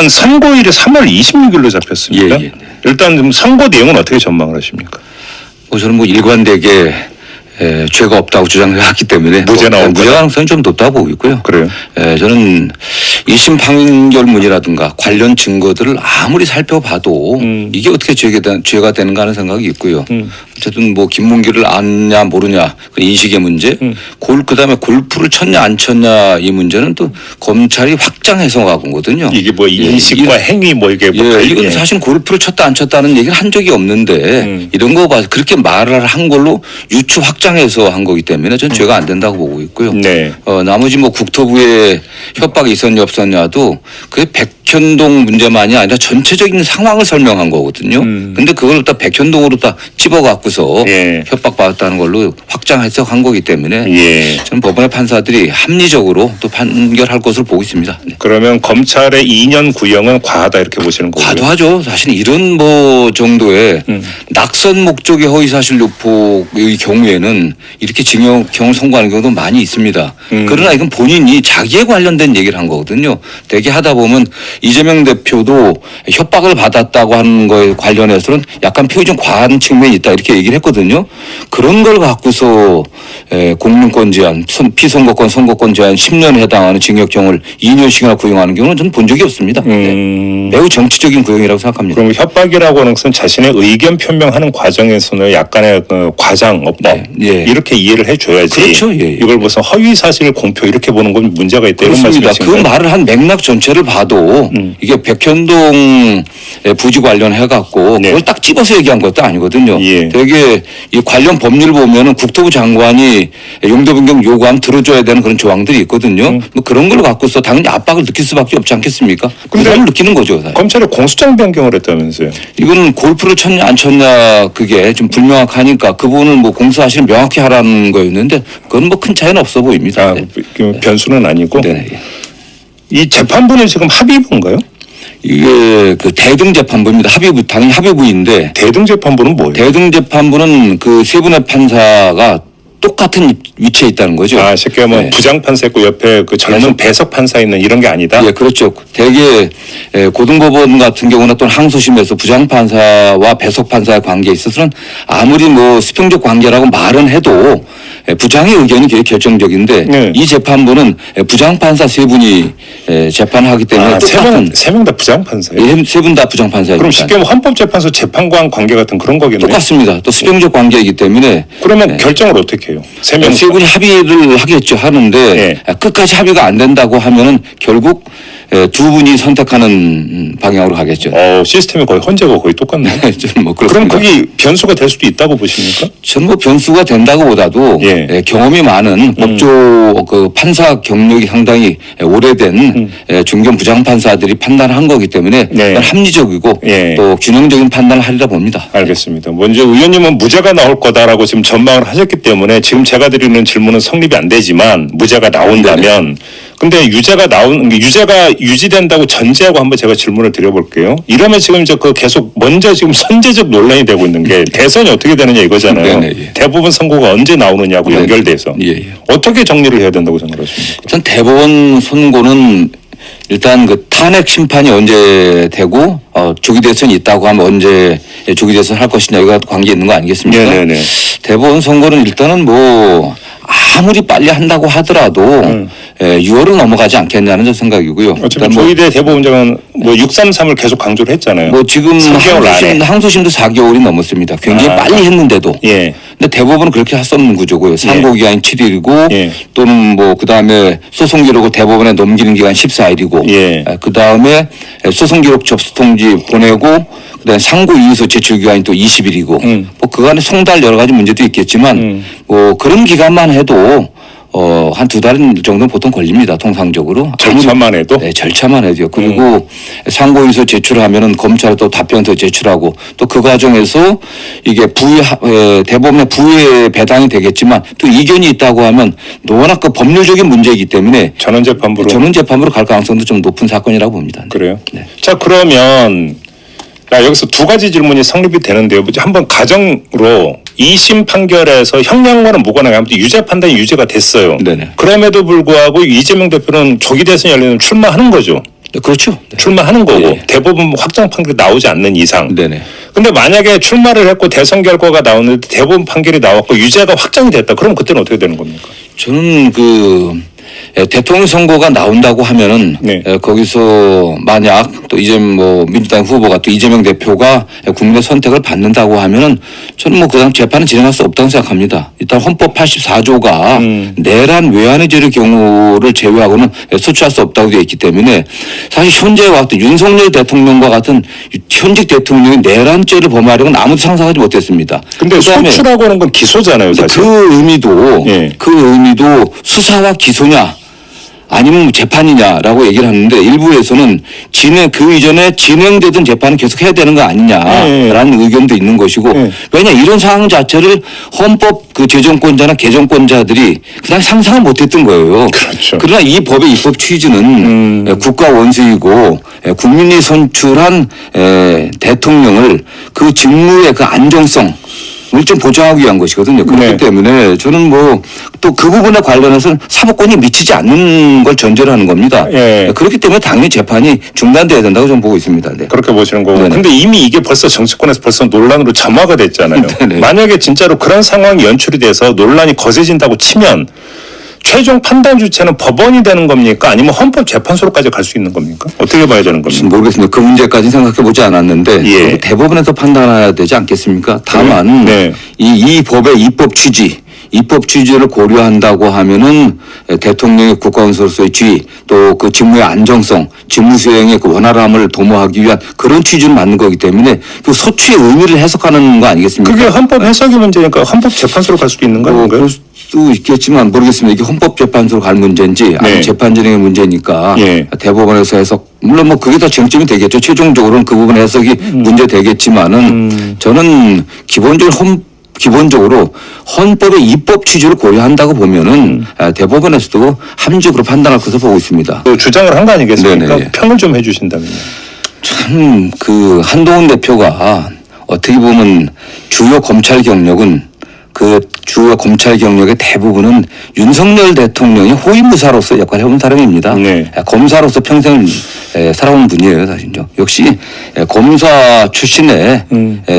선고일이 3월 26일로 잡혔습니다. 예. 일단 좀 선고 내용은 어떻게 전망을 하십니까? 저는 뭐 일관되게 죄가 없다고 주장해왔기 때문에 무죄 나올 무죄 가능성이 좀 높다고 보고 있고요. 그래요? 저는 1심 판결문이라든가 관련 증거들을 아무리 살펴봐도 이게 어떻게 죄가 되는가 하는 생각이 있고요. 어쨌든 뭐 김문기를 아냐 모르냐 그 인식의 문제, 그다음에 골프를 쳤냐 안 쳤냐 이 문제는 또 검찰이 확장해서 가는 거거든요. 이게 뭐 인식과 행위 뭐 이게 뭐 이건 사실 골프를 쳤다 안 쳤다는 얘기를 한 적이 없는데 이런 거 봐서 그렇게 말을 한 걸로 유추 확장해서 한 거기 때문에 전 죄가 안 된다고 보고 있고요. 네. 나머지 뭐 국토부에 협박이 있었냐 없었냐도 그게 백현동 문제만이 아니라 전체적인 상황을 설명한 거거든요. 근데 그걸 딱 백현동으로 딱 집어갖고서 예. 협박받았다는 걸로 확장 해석한 거기 때문에 예. 저는 법원의 판사들이 합리적으로 또 판결할 것으로 보고 있습니다. 네. 그러면 검찰의 2년 구형은 과하다 이렇게 보시는 거고요. 과도하죠. 사실 이런 뭐 정도의 낙선 목적의 허위사실 유포의 경우에는 이렇게 징역형을 선고하는 경우도 많이 있습니다. 그러나 이건 본인이 자기에 관련된 얘기를 한 거거든요. 대개 하다 보면 이재명 대표도 협박을 받았다고 하는 거에 관련해서는 약간 표현이 좀 과한 측면이 있다 이렇게 얘기를 했거든요. 그런 걸 갖고서 공문권 제한, 피선거권, 선거권 제한 10년에 해당하는 징역형을 2년씩이나 구형하는 경우는 저는 본 적이 없습니다. 네. 매우 정치적인 구형이라고 생각합니다. 그럼 협박이라고 하는 것은 자신의 의견 표명하는 과정에서는 약간의 그 과장, 어법 예. 이렇게 이해를 해줘야지. 그렇죠. 예. 이걸 무슨 허위사실 공표 이렇게 보는 건 문제가 있다 이런 그렇습니다. 그 말씀이신가요? 말을 한 맥락 전체를 봐도 이게 백현동 부지 관련해갖고 네. 그걸 딱 집어서 얘기한 것도 아니거든요. 예. 되게 이 관련 법률 보면은 국토부 장관이 용도 변경 요구하면 들어줘야 되는 그런 조항들이 있거든요. 뭐 그런 걸 갖고서 당연히 압박을 느낄 수밖에 없지 않겠습니까? 부담을 느끼는 거죠. 사실. 검찰이 공소장 변경을 했다면서요? 이거는 골프를 쳤냐 안 쳤냐 그게 좀 불명확하니까 그 부분을 뭐 공소사실 명확히 하라는 거였는데 그건 뭐 큰 차이는 없어 보입니다. 아, 네. 그 변수는 아니고. 네. 이 재판부는 지금 합의부인가요? 이게 그 대등재판부입니다. 합의부 당연히 합의부인데 대등재판부는 뭐예요? 대등재판부는 그 세 분의 판사가 똑같은 위치에 있다는 거죠. 아, 쉽게 하면 네. 부장판사 있고 옆에 그 젊은 배석판사 있는 이런 게 아니다? 예, 그렇죠. 대개 고등법원 같은 경우나 또는 항소심에서 부장판사와 배석판사의 관계에 있어서는 아무리 뭐 수평적 관계라고 말은 해도 부장의 의견이 되게 결정적인데 네. 이 재판부는 부장판사 세 분이 재판을 하기 때문에 아, 똑같은 세 명 다 부장판사예요? 세 분 다 부장판사입니다. 그럼 쉽게 하면 헌법재판소 재판관 관계 같은 그런 거겠네요? 똑같습니다. 또 수평적 관계이기 때문에 그러면 결정을 어떻게 해요? 세 명. 세 분이 합의를 하겠죠. 하는데 예. 끝까지 합의가 안 된다고 하면은 결국 두 분이 선택하는 방향으로 가겠죠. 시스템이 거의 헌재가 거의 똑같네요. 저는 뭐 그럼 그렇습니다. 그게 변수가 될 수도 있다고 보십니까? 저는 뭐 변수가 된다고보다도 예. 경험이 많은 법조 그 판사 경력이 상당히 오래된 중견 부장 판사들이 판단한 거기 때문에 네. 합리적이고 예. 또 균형적인 판단을 하리라 봅니다. 알겠습니다. 먼저 의원님은 무죄가 나올 거다라고 지금 전망을 하셨기 때문에 지금 제가 드리는 질문은 성립이 안 되지만 무죄가 나온다면 근데 유죄가 유지된다고 전제하고 한번 제가 질문을 드려볼게요. 이러면 지금 이제 그 계속 먼저 지금 선제적 논란이 되고 있는 게 대선이 어떻게 되느냐 이거잖아요. 네네, 예. 대법원 선고가 언제 나오느냐고 네. 연결돼서 예. 어떻게 정리를 해야 된다고 생각하십니까? 일단 대법원 선고는 일단 그 탄핵 심판이 언제 되고 조기 대선이 있다고 하면 언제 조기 대선 할 것이냐 이거 관계 있는 거 아니겠습니까? 네네네. 대법원 선거는 일단은 뭐 아무리 빨리 한다고 하더라도 6월은 넘어가지 않겠냐는 저 생각이고요. 어차피 그러니까 조희대 대법원장은 뭐 633을 계속 강조를 했잖아요. 뭐 지금 3개월 안에. 항소심도 4개월이 넘었습니다. 굉장히 빨리 했는데도. 예. 근데 대법원은 그렇게 할 수 없는 구조고요. 상고 기간이 7일이고 예. 또는 뭐 그다음에 소송 기록을 대법원에 넘기는 기간 14일이고 예. 그다음에 소송 기록 접수 통지 보내고 그다음에 상고 이의서 제출 기간이 또 20일이고 뭐 그간에 송달 여러 가지 문제도 있겠지만 뭐 그런 기간만 해도 한 두 달 정도는 보통 걸립니다. 통상적으로. 절차만 해도? 네, 절차만 해도요. 그리고 상고이서 제출하면은 검찰에 또 답변서 제출하고 또 그 과정에서 이게 대법원의 부에 배당이 되겠지만 또 이견이 있다고 하면 워낙 그 법률적인 문제이기 때문에 전원재판부로 갈 가능성도 좀 높은 사건이라고 봅니다. 그래요? 네. 자, 그러면 여기서 두 가지 질문이 성립이 되는데요. 한번 가정으로 2심 판결에서 형량과는 무관하게 아무튼 유죄 판단이 유죄가 됐어요. 네네. 그럼에도 불구하고 이재명 대표는 조기 대선 열리면 출마하는 거죠. 그렇죠. 출마하는 거고 예. 대법원 확정 판결이 나오지 않는 이상. 네네. 근데 만약에 출마를 했고 대선 결과가 나오는데 대법원 판결이 나왔고 유죄가 확정이 됐다. 그럼 그때는 어떻게 되는 겁니까? 저는 대통령 선거가 나온다고 하면은 네. 거기서 만약 또 이제 뭐 민주당 후보가 또 이재명 대표가 국민의 선택을 받는다고 하면은 저는 뭐 그다음 재판은 진행할 수 없다고 생각합니다. 일단 헌법 84조가 내란 외환의 경우를 제외하고는 소추할 수 없다고 되어 있기 때문에 사실 현재와 같은 윤석열 대통령과 같은 현직 대통령이 내란죄를 범하려는 아무도 상상하지 못했습니다. 근데 그다음에 소추라고 하는 건 기소잖아요, 사실. 그 의미도 예. 그 의미도 수사와 기소냐 아니면 재판이냐라고 얘기를 하는데 일부에서는 그 이전에 진행되던 재판을 계속 해야 되는 거 아니냐라는 의견도 있는 것이고 왜냐 이런 상황 자체를 헌법 재정권자나 개정권자들이 그냥 상상을 못했던 거예요. 그렇죠. 그러나 이 법의 입법 취지는 국가 원수이고 국민이 선출한 대통령을 그 직무의 그 안정성 을 좀 보장하기 위한 것이거든요. 그렇기 네. 때문에 저는 뭐 또 그 부분에 관련해서는 사법권이 미치지 않는 걸 전제로 하는 겁니다. 예. 그렇기 때문에 당연히 재판이 중단돼야 된다고 저는 보고 있습니다. 네. 그렇게 보시는 거고. 네네. 근데 이미 이게 벌써 정치권에서 벌써 논란으로 점화가 됐잖아요. 네네. 만약에 진짜로 그런 상황이 연출이 돼서 논란이 거세진다고 치면 최종 판단 주체는 법원이 되는 겁니까? 아니면 헌법재판소로까지 갈 수 있는 겁니까? 어떻게 봐야 되는 겁니까? 모르겠습니다. 그 문제까지 생각해 보지 않았는데 예. 대법원에서 판단해야 되지 않겠습니까? 다만 네. 이 법의 입법 취지를 고려한다고 하면은 대통령의 국가원수로서의 지위 또 그 직무의 안정성, 직무 수행의 그 원활함을 도모하기 위한 그런 취지를 맞는 거기 때문에 그 소추의 의미를 해석하는 거 아니겠습니까? 그게 헌법 해석이 문제니까 헌법재판소로 갈 수도 있는 거 아닌가요? 그럴 수도 있겠지만 모르겠습니다. 이게 헌법재판소로 갈 문제인지 아니면 네. 재판 진행의 문제니까 예. 해석 물론 뭐 그게 다 쟁점이 되겠죠. 최종적으로는 그 부분 해석이 문제 되겠지만은 저는 기본적으로 헌법의 입법 취지를 고려한다고 보면은 대법원에서도 합리적으로 판단할 것으로 보고 있습니다. 그 주장을 한 거 아니겠습니까? 네네. 평을 좀 해주신다면요. 참 그 한동훈 대표가 어떻게 보면 주요 검찰 경력은 그 주요 검찰 경력의 대부분은 윤석열 대통령의 호위무사로서 역할을 해온 사람입니다. 네. 검사로서 평생을 살아온 분이에요, 사실요. 역시 검사 출신의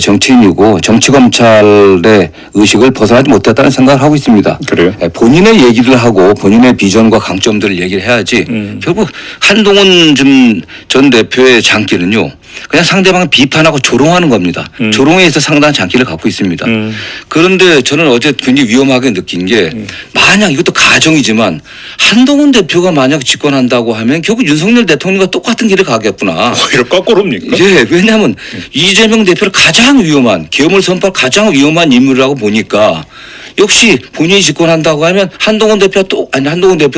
정치인이고 정치검찰의 의식을 벗어나지 못했다는 생각을 하고 있습니다. 그래요? 본인의 얘기를 하고 본인의 비전과 강점들을 얘기를 해야지 결국 한동훈 전 대표의 장기는요. 그냥 상대방을 비판하고 조롱하는 겁니다. 조롱에 있어 상당한 장기를 갖고 있습니다. 그런데 저는 어제 굉장히 위험하게 느낀 게 만약 이것도 가정이지만 한동훈 대표가 만약 집권한다고 하면 결국 윤석열 대통령과 똑같은 길을 가겠구나. 오히려 거꾸로입니까? 예, 왜냐하면 이재명 대표를 가장 위험한 계엄을 선포할 가장 위험한 인물이라고 보니까 역시 본인이 집권한다고 하면 한동훈 대표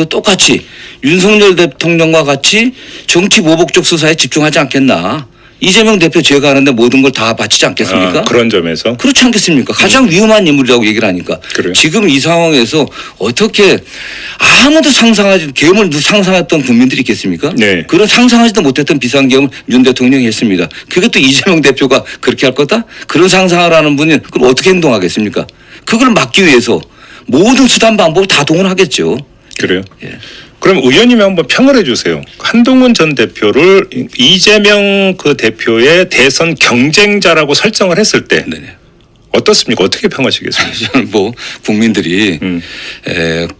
똑같이 윤석열 대통령과 같이 정치 보복적 수사에 집중하지 않겠나. 이재명 대표 제가 하는데 모든 걸 다 바치지 않겠습니까? 그런 점에서. 그렇지 않겠습니까? 가장 위험한 인물이라고 얘기를 하니까. 그래요? 지금 이 상황에서 어떻게 아무도 계엄을 상상했던 국민들이 있겠습니까? 네. 그 그런 상상하지도 못했던 비상계엄을 윤 대통령이 했습니다. 그것도 이재명 대표가 그렇게 할 거다? 그런 상상을 하는 분이 그럼 어떻게 행동하겠습니까? 그걸 막기 위해서 모든 수단 방법을 다 동원하겠죠. 그래요? 예. 그럼 의원님이 한번 평을 해주세요. 한동훈 전 대표를 이재명 그 대표의 대선 경쟁자라고 설정을 했을 때 네네. 어떻습니까? 어떻게 평하시겠습니까? 저는 뭐 국민들이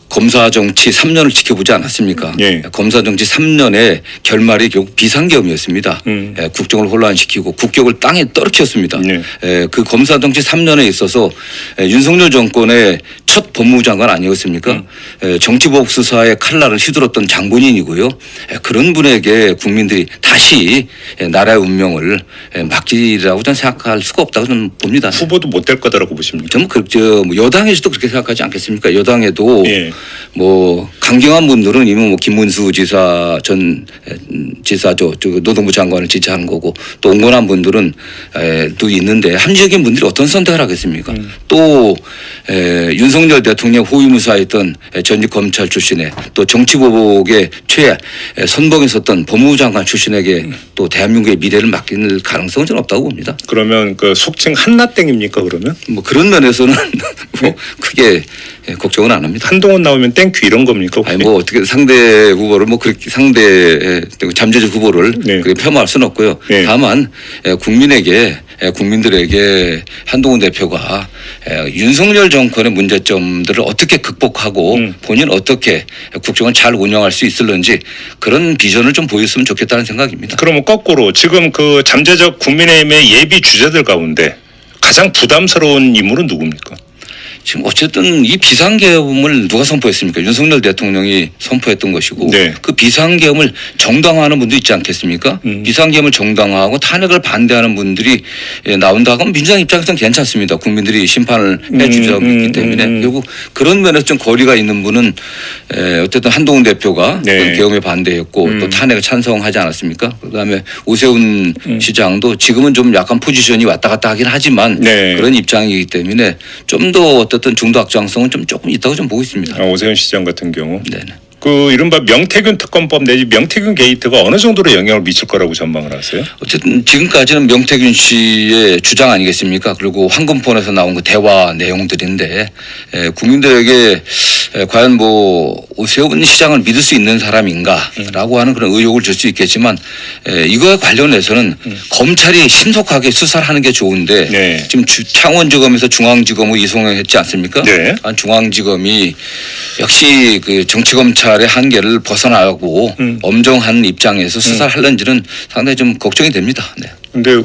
검사 정치 3년을 지켜보지 않았습니까? 예. 검사 정치 3년의 결말이 결국 비상계엄이었습니다. 국정을 혼란시키고 국격을 땅에 떨어뜨렸습니다. 예. 그 검사 정치 3년에 있어서 윤석열 정권의 첫 법무부 장관 아니었습니까? 정치보복 수사의 칼날을 휘둘렀던 장본인이고요. 그런 분에게 국민들이 다시 나라의 운명을 맡기라고 저는 생각할 수가 없다고 저는 봅니다. 후보도 못 될 거다라고 보십니까? 저는 뭐 여당에서도 그렇게 생각하지 않겠습니까? 여당에도 예. 뭐 강경한 분들은 이미 뭐 김문수 지사 전 지사죠. 노동부 장관을 지지하는 거고 또 온건한 분들은 또 있는데 합리적인 분들이 어떤 선택을 하겠습니까? 또 윤석열 대통령 호위무사였던 전직 검찰 출신의 또 정치보복의 선봉에 섰던 법무부 장관 출신에게 또 대한민국의 미래를 맡길 가능성은 저는 없다고 봅니다. 그러면 그 속칭 한나땡입니까? 그러면? 뭐 그런 면에서는 뭐 크게 걱정은 안 합니다. 한동훈 나오면 땡큐 이런 겁니까? 혹시? 아니 뭐 어떻게 상대 후보를 뭐 그렇게 상대 잠재적 후보를 네. 그렇게 폄하할 수는 없고요. 네. 다만 국민들에게 한동훈 대표가 윤석열 정권의 문제점들을 어떻게 극복하고 본인 어떻게 국정을 잘 운영할 수 있을런지 그런 비전을 좀 보였으면 좋겠다는 생각입니다. 그러면 거꾸로 지금 그 잠재적 국민의힘의 예비 주자들 가운데 가장 부담스러운 인물은 누굽니까? 지금 어쨌든 이 비상계엄을 누가 선포했습니까? 윤석열 대통령이 선포했던 것이고 네. 그 비상계엄을 정당화하는 분도 있지 않겠습니까? 비상계엄을 정당화하고 탄핵을 반대하는 분들이 나온다 하면 민주당 입장에서는 괜찮습니다. 국민들이 심판을 해주자고 있기 때문에 결국 그런 면에서 좀 거리가 있는 분은 어쨌든 한동훈 대표가 네. 계엄에 반대했고 또 탄핵에 찬성하지 않았습니까? 그다음에 오세훈 시장도 지금은 좀 약간 포지션이 왔다 갔다 하긴 하지만 네. 그런 입장이기 때문에 좀 더 어떤 중도 확장성은 좀 조금 있다고 좀 보고 있습니다. 오세훈 시장 같은 경우. 네네. 그 이른바 명태균 특검법 내지 명태균 게이트가 어느 정도로 영향을 미칠 거라고 전망을 하세요? 어쨌든 지금까지는 명태균 씨의 주장 아니겠습니까? 그리고 황금폰에서 나온 그 대화 내용들인데 국민들에게 과연 뭐 오세훈 시장을 믿을 수 있는 사람인가라고 하는 그런 의혹을 줄 수 있겠지만 이거에 관련해서는 검찰이 신속하게 수사를 하는 게 좋은데 네. 지금 창원지검에서 중앙지검으로 이송했지 않습니까? 네. 중앙지검이 역시 그 정치검찰의 한계를 벗어나고 엄정한 입장에서 수사를 하려는지는 상당히 좀 걱정이 됩니다. 네. 근데